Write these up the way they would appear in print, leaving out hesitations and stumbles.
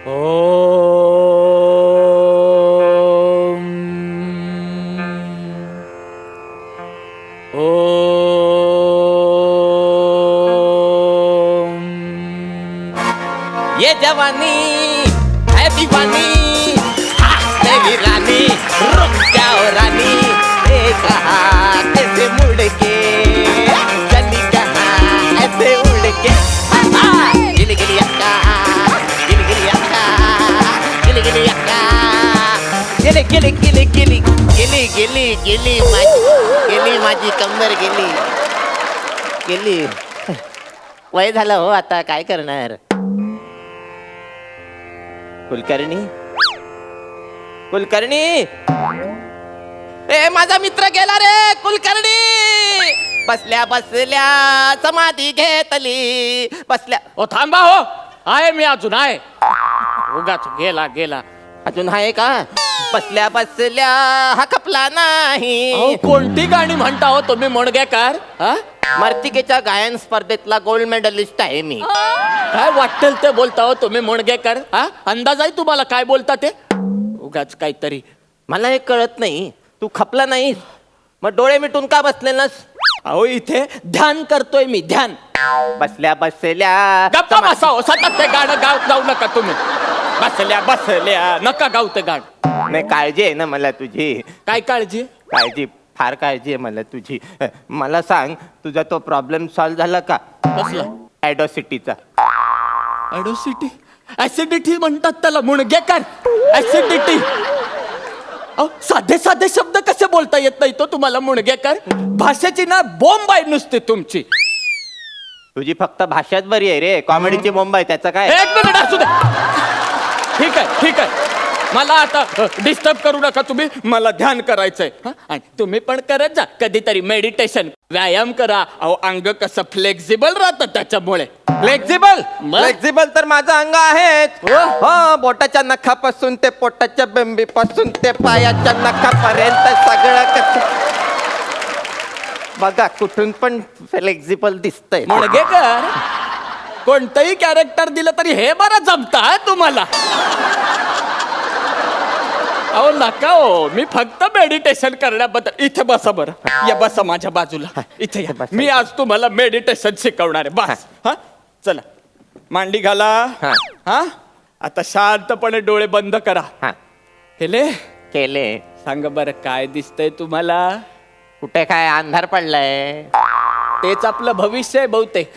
ओम ओम ये जवानी है दीवानी तेरी रानी रुक जाओ रानी कहा कैसे मुड़ के चली कहा ऐसे उड़ के गिली गिली अक्का गिली गिली अक्का गिली गिली अक्का गिली गिली गिली गिली गिली गिली गिली माझी कंबर गेली गेली. वय झालं हो आता काय करणार. कुलकर्णी कुलकर्णी ए माझा मित्र गेला रे कुलकर्णी. बसल्या बसल्या समाधी घेतली बसल्या. ओ थांबा हो, आहे मी अजून आहे. उगाच गेला गेला. अजून आहे का. बसल्या बसल्या हा खपला नाही. अहो, कोणती गाणी म्हणता हो तुम्ही मुणगेकर? हा? मर्तिकेच्या गायन स्पर्धेतला गोल्ड मेडलिस्ट आहे मी. काय वाटेल ते बोलता हो तुम्ही मुणगेकर? हा, अंदाज आहे तुम्हाला काय बोलता ते? उगाच काहीतरी. मला हे कळत नाही. तू खपला नाही मग डोळे मिटून का बसलेलास. अहो इथे ध्यान करतोय मी, ध्यान. बसल्या बसल्या गप्पा बसा हो, सतत ते गाणं गाव जाऊ नका तुम्ही. बसल्या बसल्या नका गाव ते गाणं. नाही काळजी आहे ना मला तुझी. काय काळजी? काळजी फार काळजी आहे मला तुझी. मला सांग तुझा तो प्रॉब्लेम सॉल्व्ह झाला का. कसला? ॲडोसिटीचा. ऍडोसिटी ऍसिडिटी म्हणतात त्याला मुणगेकर. ऍसिडिटी. साधे साधे शब्द कसे बोलता येत नाही तो तुम्हाला मुणगेकर? भाषेची ना बॉम्ब आहे नुसती तुमची. तुझी फक्त भाषाच बरी आहे रे. कॉमेडीची मुंबई त्याचं काय. एक मिनिट असू दे. ठीक आहे ठीक आहे. मला आता डिस्टर्ब करू नका तुम्ही. मला ध्यान करायचंय. आणि तुम्ही पण करत जा कधीतरी मेडिटेशन. व्यायाम करा. अहो अंग कसं फ्लेक्झिबल राहतं त्याच्यामुळे. फ्लेक्झिबल फ्लेक्झिबल तर माझं अंग आहेच. हो बोटाच्या नखापासून ते पोटाच्या बेंबीपासून ते पायाच्या नखापर्यंत सगळं कसं बघा कुठून पण फ्लेक्झिबल दिसतंय. मुणगेकर कोणतंही कॅरेक्टर दिलं तरी हे बरं जमतं तुम्हाला. अहो नका हो, मी फक्त मेडिटेशन करण्याबद्दल. इथे बसा बरं. या बसा माझ्या बाजूला. इथे या. मी आज तुम्हाला मेडिटेशन शिकवणार आहे. बस. हा चला मांडी घाला. हा आता शांतपणे डोळे बंद करा. केले केले. सांग बरं काय दिसतंय तुम्हाला? कुठे काय अंधार पडलाय. तेच आपलं भविष्य आहे बहुतेक.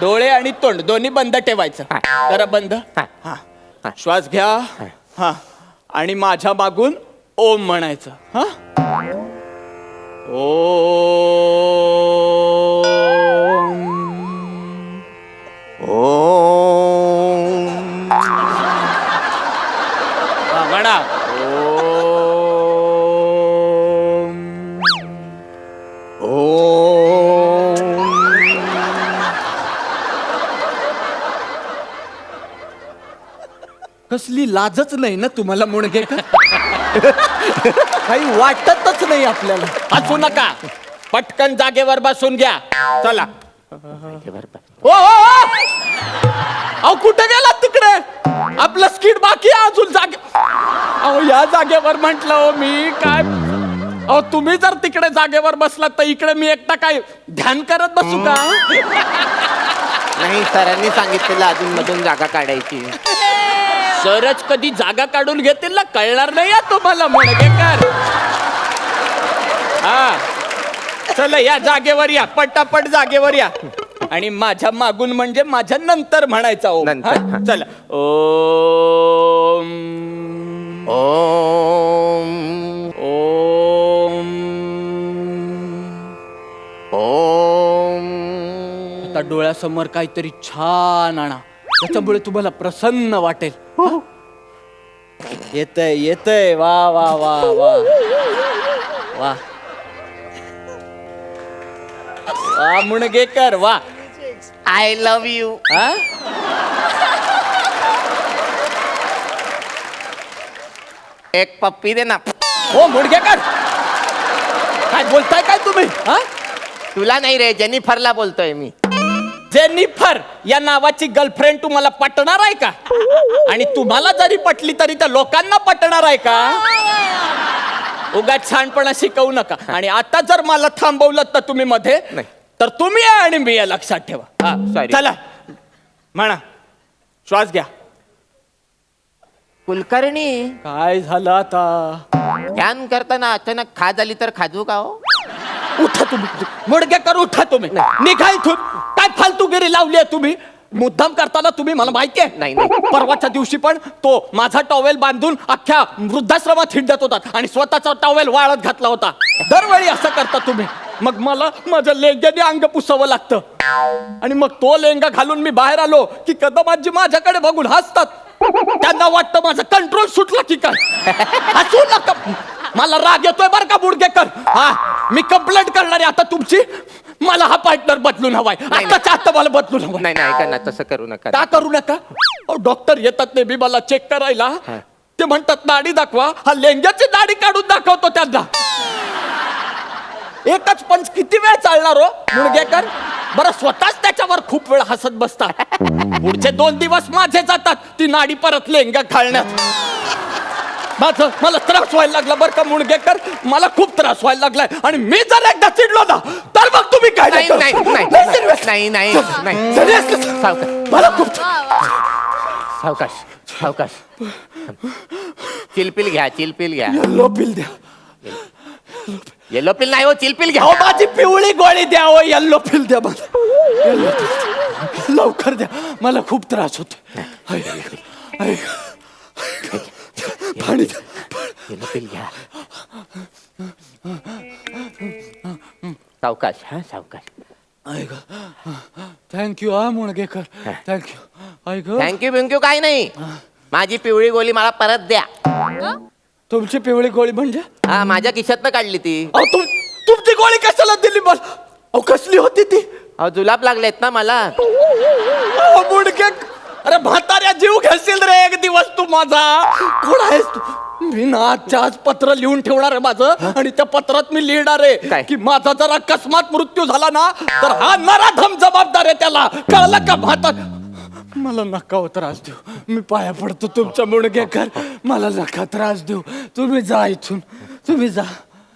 डोळे आणि तोंड दोन्ही बंद ठेवायचं. जरा बंद. हा श्वास घ्या. हा आणि माझ्या मागून ओम म्हणायचं. हा ओम ओम. हा म्हणा ओम ओम. कसली लाजच नाही ना तुम्हाला मुणगेकर. काही वाटतच नाही आपल्याला. हसू नका. पटकन जागेवर बसून घ्या. चला. ओ अहो कुठे गेला तिकडे. आपलं स्किट बाकी आहे अजून. जागे अहो या जागेवर म्हंटल हो मी काय. अहो तुम्ही जर तिकडे जागेवर बसलात तर इकडे मी एकटा काय ध्यान करत बसू का. नाही सरांनी सांगितलेलं अजून मधून जागा काढायची. सरच कधी जागा काढून घेतील ना कळणार नाही तुम्हाला मुणगेकर. हा चला या जागेवर या. पटापट जागेवर या. आणि माझ्या मागून म्हणजे माझ्या नंतर म्हणायचा ओम. चला ओम ओम ओम ओम. आता डोळ्यासमोर काहीतरी छान आणा. त्याच्यामुळे तुम्हाला प्रसन्न वाटेल. येतय येतय. वा वा वा वा वा वा मुणगेकर वा. I love you. हा एक पप्पी दे ना. हो मुणगेकर काय बोलताय काय तुम्ही? हा तुला नाही रे जेनिफरला बोलतोय मी. जेनिफर या नावाची गर्लफ्रेंड तुम्हाला पटणार आहे का? आणि तुम्हाला जरी पटली तरी त्या लोकांना पटणार आहे का? उगाच छानपणा शिकवू नका. आणि आता जर मला थांबवलं तर तुम्ही मध्ये नाही. तर तुम्ही आहे आणि मी आहे, लक्षात ठेवा. हा, Sorry. चला म्हणा, श्वास घ्या. कुलकर्णी, काय झालं आता? ध्यान करताना अचानक खा झाली तर खाजू का हो? उठा तुम्ही, मुडगेकर उठा तुम्ही, निघा इथून. काय फालतूगिरी लावली आहे तुम्ही? मुद्दाम करताना तुम्ही, मला माहिती आहे. नाही, नाही. परवाच्या दिवशी पण तो माझा टॉवेल बांधून अख्ख्या वृद्धाश्रमात हिंडत होता आणि स्वतःचा टॉवेल वाळत घातला होता. दरवेळी असं करता तुम्ही. मग मला माझ्या लेंग्याने अंग पुसावं लागतं. आणि मग तो लेंगा घालून मी बाहेर आलो की कदमाजी माझ्याकडे बघून हसतात. त्यांना वाटतं माझा कंट्रोल सुटला की काय. हसू नका, मला राग येतोय बरं का मुडगेकर. हा, मी कंप्लेंट करणार आहे आता तुमची. मला हा पार्टनर बदलून हवाय, आताच्या आता मला बदलून हवाय. नाही नाही, ऐका ना, तसं करू नका. का करू नका? अहो, डॉक्टर येतात नेहमी मला चेक करायला. ते म्हणतात नाडी दाखवा. हा लेंग्याची नाडी काढून दाखवतो त्यांना. एकच पंच किती वेळ चालणार हो मुडगेकर? बरं, स्वतःच त्याच्यावर खूप वेळ हसत बसता. पुढचे 2 दिवस माझे जातात ती नाडी परत लेंगा घालण्यात. मला त्रास व्हायला लागला बरं का मुडगेकर, मला खूप त्रास व्हायला लागलाय. आणि मी जर एकदा चिडलो ना तर मग तुम्ही काय नाही नाही नाही नाही नाही नाही. मला खूप सावकाश सावकाश. चिलपिल घ्या, चिलपिल घ्या. येल्लो पिल द्या. येलो पिल नाही हो, चिलपिल घ्या. अहो, माझी पिवळी गोळी द्या हो, येल्लो पिल द्या मला. येल्लो पिल लवकर द्या, मला खूप त्रास होतो. पाणी द्या. येलो पिल घ्या. सावकाश, हा सावकाश. थँक्यू हा मुणगेकर, थँक्यू. ऐक थँक्यू बिंक्यू काय नाही. माझी पिवळी गोळी मला परत द्या. तुमची पिवळी गोळी म्हणजे? हा, माझ्या खिशातनं काढली ती. अहो, तुमची गोळी कशाला दिली मला? अहो, कसली होती ती? अहो, जुलाब लागलेत ना मला. अहो, मुडके, अरे म्हाताऱ्या जीव घेशील रे एक दिवस तू माझा. कोण आहेस तू? मी ना आजच्या आज पत्र लिहून ठेवणार आहे माझं. आणि त्या पत्रात मी लिहिणार आहे काय? की माझा जर अकस्मात मृत्यू झाला ना तर हा नराधम जबाबदार आहे त्याला. कळलं का म्हातार? मला नका हो त्रास देऊ, मी पाया पडतो तुमच्या मुडगेकर. मला नका त्रास देऊ. तुम्ही जा इथून, तुम्ही जा.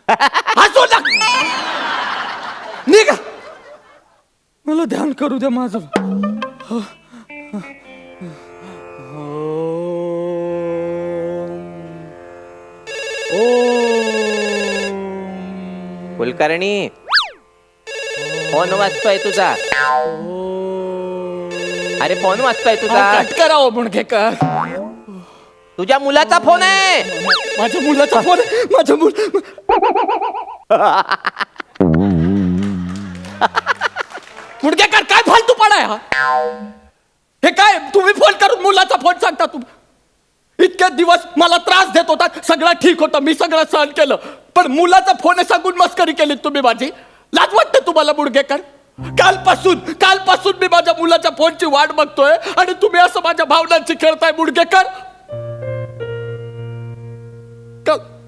हसू नका, निघा. मला ध्यान करू द्या माझं. कुलकर्णी, फोन वाजतोय तुझा. अरे फोन वाजतोय तुझा. कट करा हो मुडगेकर. तुझ्या मुलाचा फोन आहे. माझ्या मुलाचा फोन आहे. माझ्या मुडगेकर, काय फालतूपणा आहे हा? हे काय तुम्ही फोन करून मुलाचा फोन सांगता? तुम्ही इतके दिवस मला त्रास देत होता, सगळं ठीक होतं, मी सगळं सहन केलं, पण मुलाचा फोन सांगून मस्करी केली तुम्ही माझी. लाज वाटते तुम्हाला मुडगेकर? कालपासून मी माझ्या मुलाच्या फोनची वाट बघतोय आणि तुम्ही असं माझ्या भावनांची खेळताय मुडगेकर.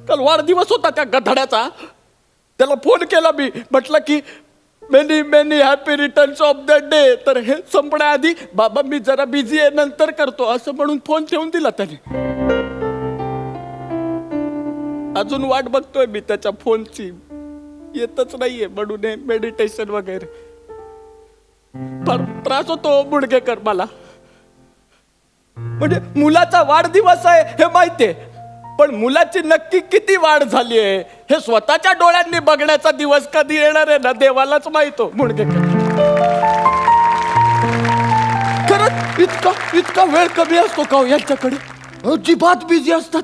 काल वाढदिवस होता त्या गधड्याचा. त्याला फोन केला मी, म्हटलं की many many happy returns of the day. तर हे संपण्याआधी बाबा मी जरा बिझी आहे, नंतर करतो असं म्हणून फोन ठेवून दिला त्याने. अजून वाट बघतोय मी त्याच्या फोनची, येतच नाहीये म्हणून मेडिटेशन वगैरे. फार त्रास होतो मुडगेकर मला. म्हणजे मुलाचा वाढदिवस आहे हे माहितीये, पण मुलाची नक्की किती वाढ झाली आहे हे स्वतःच्या डोळ्यांनी बघण्याचा दिवस कधी येणार आहे ना देवालाच माहित हो मुडगेकर. खरंच इतका वेळ कमी असतो का यांच्याकडे? अजिबात बिझी असतात.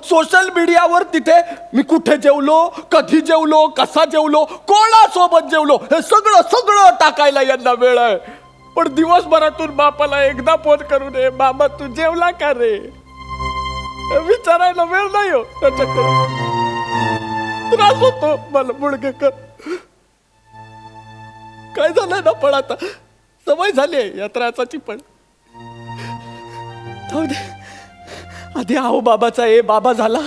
सोशल मीडियावर तिथे मी कुठे जेवलो, कधी जेवलो, कसा जेवलो, कोणासोबत जेवलो हे सगळं टाकायला यांना वेळ आहे. पण दिवसभरातून बापाला एकदा फोन करून ये बाबा तू जेवला का रे विचारायला वेळ नाही हो त्याच्याकडे. त्रास होतो मला मुडगेकर. काय झालंय ना, पण आता सवय झाली आहे या त्रासाची. पण जाऊ दे, आधी आहो बाबाचा ए बाबा झाला,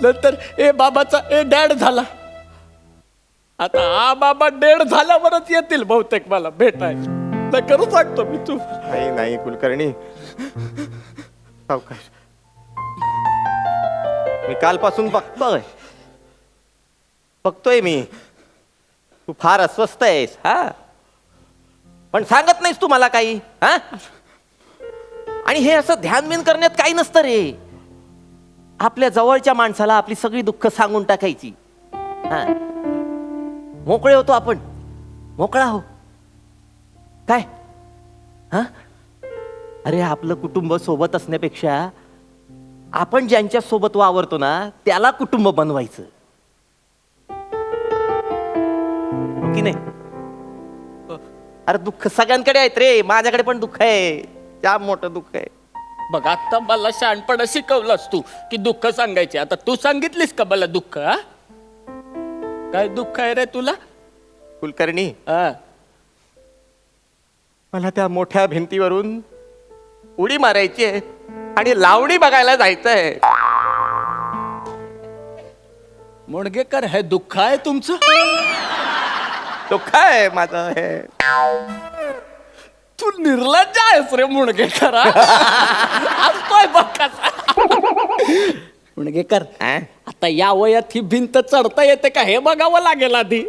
नंतर ए बाबाचा ए डॅड झाला. आता हा बाबा 1.5 झाल्यावरच येतील बहुतेक मला भेटाय. तर खरं सांगतो मी तू. नाही नाही कुलकर्णी, सावकाश. मी कालपासून बघतोय मी, तू फार अस्वस्थ आहेस. हा, पण सांगत नाहीस तू मला काही. हा, आणि हे असं ध्यान बिन करण्यात काही नसतं रे. आपल्या जवळच्या माणसाला आपली सगळी दुःख सांगून टाकायची. हा, मोकळे होतो आपण, मोकळा हो. काय हा, अरे आपलं कुटुंब सोबत असण्यापेक्षा आपण ज्यांच्या सोबत वावरतो ना त्याला कुटुंब बनवायचं, हो की नाही? अरे दुःख सगळ्यांकडे आहेत रे, माझ्याकडे पण दुःख आहे, जाम मोठं दुःख आहे. बघ आता मला शहाणपणा शिकवलंस तू की दुःख सांगायचे. आता तू सांगितलीस का मला दुःख? हा, काय दुःख आहे रे तुला? कुलकर्णी, हा, मला त्या मोठ्या भिंतीवरून उडी मारायची आहे आणि लावणी बघायला जायचंय. मुणगेकर, हे दुःख आहे तुमचं? दुःख आहे माझं हे. तू निर्लज्ज आहेस रे मुणगेकर. असतोय बघ कसा. मुणगेकर, हा? आता या वयात ही भिंत चढता येते का हे बघावं लागेल आधी.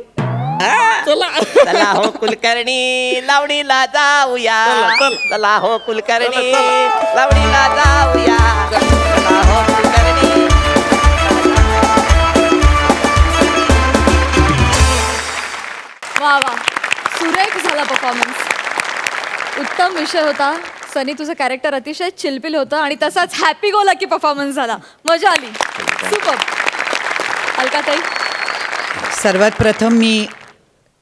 चला चला हो कुलकर्णी, लावणीला जाऊया. चला. चला हो कुलकर्णी, चला. लावणीला जाऊया. चला हो कुलकर्णी. वा वा, सुरेख झाला परफॉर्मन्स. उत्तम विषय होता. सनी, तुझं कॅरेक्टर अतिशय चिलपिल होतं आणि तसाच हॅपी गो लकी परफॉर्मन्स झाला. मजा आली. सुपर. अलकाताई, सर्वात प्रथम मी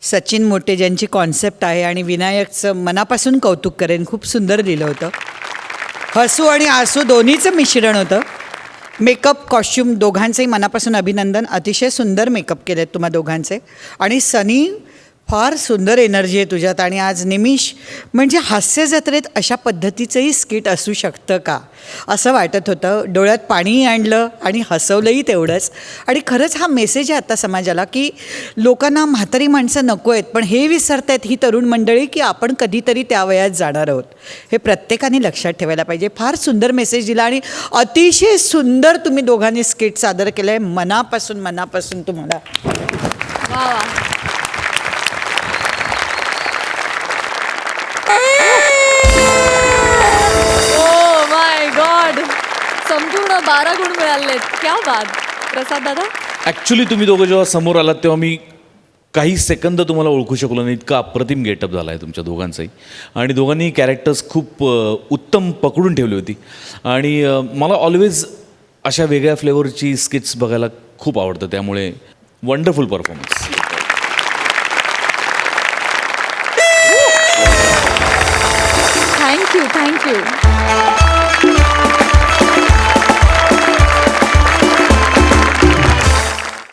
सचिन मोटे ज्यांची कॉन्सेप्ट आहे आणि विनायकचं मनापासून कौतुक करेन. खूप सुंदर लिहिलं होतं. हसू आणि आसू दोन्हीचं मिश्रण होतं. मेकअप, कॉस्ट्यूम दोघांचंही मनापासून अभिनंदन. अतिशय सुंदर मेकअप केलेत तुम्हा दोघांचे. आणि सनी, फार सुंदर एनर्जी आहे तुझ्यात. आणि आज निमिष म्हणजे हास्य जत्रेत अशा पद्धतीचंही स्किट असू शकतं का असं वाटत होतं. डोळ्यात पाणीही आणलं आणि हसवलंही तेवढंच. आणि खरंच हा मेसेज आहे आता समाजाला की लोकांना म्हातारी माणसं नको आहेत, पण हे विसरतायत ही तरुण मंडळी की आपण कधीतरी त्या वयात जाणार आहोत. हे प्रत्येकाने लक्षात ठेवायला पाहिजे. फार सुंदर मेसेज दिला आणि अतिशय सुंदर तुम्ही दोघांनी स्किट सादर केलं आहे. मनापासून तुम्हाला वा वा. ओ माय गॉड, संपूर्ण 12 गुण मिळालेत. क्या बात. प्रसाद दादा, ॲक्च्युली तुम्ही दोघं जेव्हा समोर आलात तेव्हा मी काही सेकंद तुम्हाला ओळखू शकलो नाही. इतका अप्रतिम गेटअप झाला आहे तुमच्या दोघांचाही. आणि दोघांनी कॅरेक्टर्स खूप उत्तम पकडून ठेवली होती. आणि मला ऑलवेज अशा वेगळ्या फ्लेवरची स्किट्स बघायला खूप आवडतं. त्यामुळे वंडरफुल परफॉर्मन्स. थँक्यू.